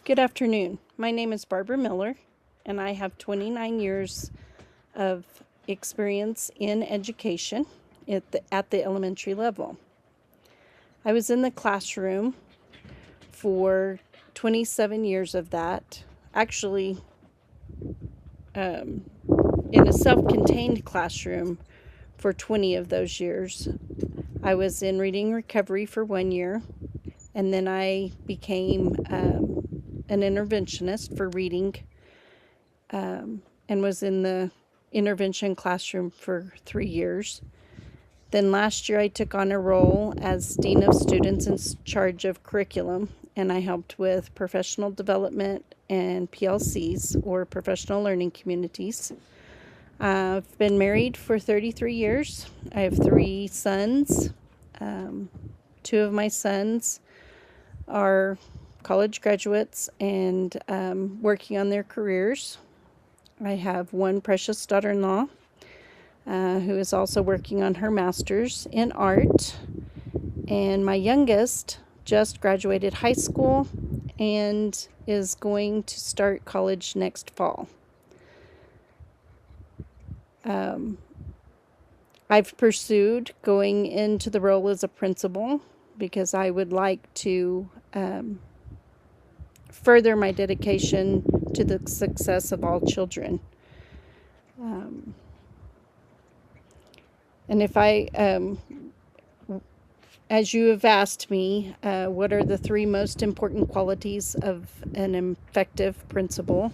Good afternoon. My name is Barbara Miller, and I have 29 years of experience in education at the elementary level. I was in the classroom for 27 years of that, actually in a self-contained classroom for 20 of those years. I was in reading recovery for 1 year, and then I became an interventionist for reading and was in the intervention classroom for 3 years. Then last year I took on a role as Dean of Students in charge of curriculum, and I helped with professional development and PLCs, or professional learning communities. I've been married for 33 years. I have 3 sons. 2 of my sons are college graduates and working on their careers. I have 1 precious daughter-in-law who is also working on her master's in art. And my youngest just graduated high school and is going to start college next fall. I've pursued going into the role as a principal because I would like to further my dedication to the success of all children. And if as you have asked me, what are the 3 most important qualities of an effective principal?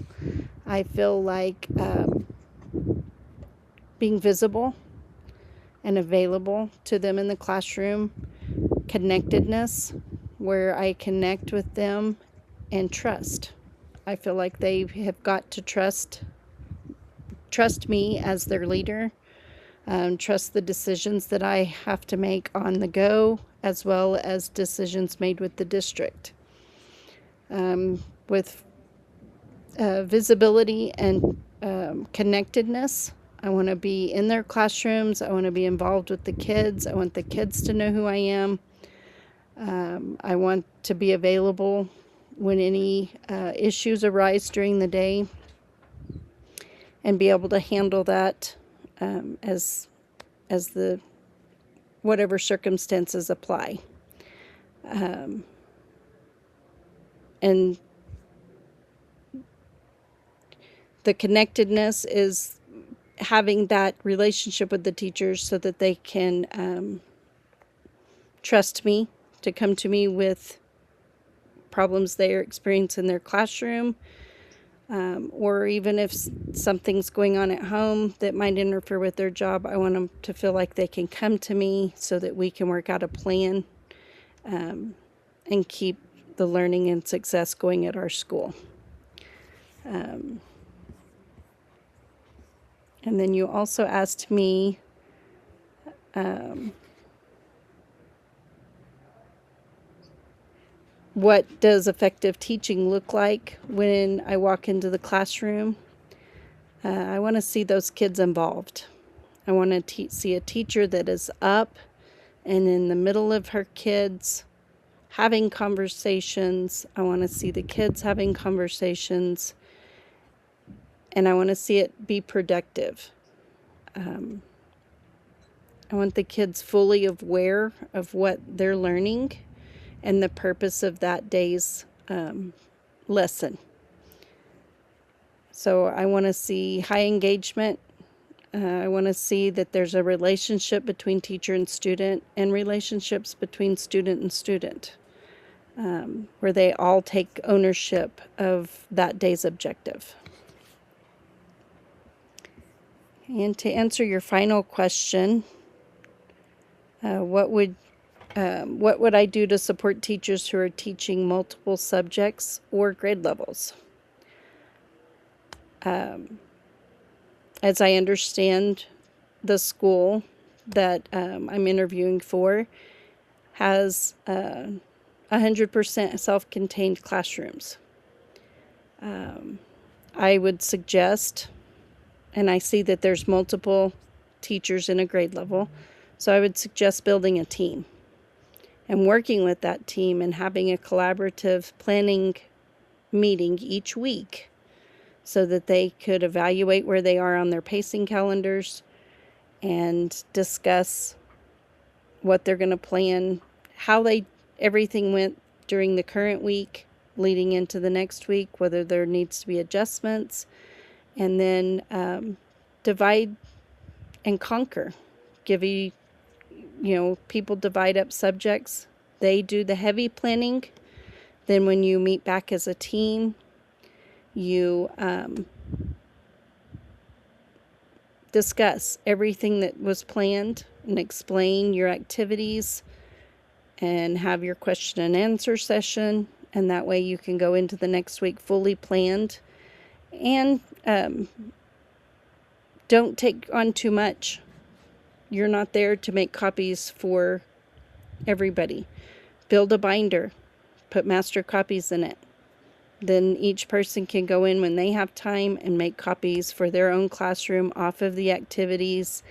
I feel like being visible and available to them in the classroom, connectedness, where I connect with them, and trust. I feel like they have got to trust me as their leader, trust the decisions that I have to make on the go, as well as decisions made with the district. With visibility and connectedness, I want to be in their classrooms. I want to be involved with the kids. I want the kids to know who I am. I want to be available when any issues arise during the day and be able to handle that as the whatever circumstances apply. And the connectedness is having that relationship with the teachers so that they can trust me to come to me with problems they are experiencing in their classroom, or even if something's going on at home that might interfere with their job. I want them to feel like they can come to me so that we can work out a plan and keep the learning and success going at our school. And then you also asked me what does effective teaching look like when I walk into the classroom? I want to see those kids involved. I want to see a teacher that is up and in the middle of her kids having conversations. I want to see the kids having conversations, and I want to see it be productive. I want the kids fully aware of what they're learning and the purpose of that day's lesson. So I want to see high engagement. I want to see that there's a relationship between teacher and student, and relationships between student and student, where they all take ownership of that day's objective. And to answer your final question, what would I do to support teachers who are teaching multiple subjects or grade levels? As I understand, the school that I'm interviewing for has 100% self-contained classrooms. I would suggest, and I see that there's multiple teachers in a grade level, so I would suggest building a team and working with that team and having a collaborative planning meeting each week so that they could evaluate where they are on their pacing calendars and discuss what they're going to plan, how everything went during the current week leading into the next week, whether there needs to be adjustments, and then divide and conquer. People divide up subjects. They do the heavy planning. Then when you meet back as a team, you discuss everything that was planned and explain your activities and have your question and answer session. And that way you can go into the next week fully planned. And don't take on too much. You're not there to make copies for everybody. Build a binder. Put master copies in it. Then each person can go in when they have time and make copies for their own classroom off of the activities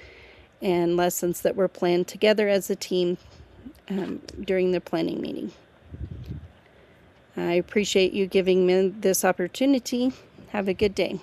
and lessons that were planned together as a team during the planning meeting. I appreciate you giving me this opportunity. Have a good day.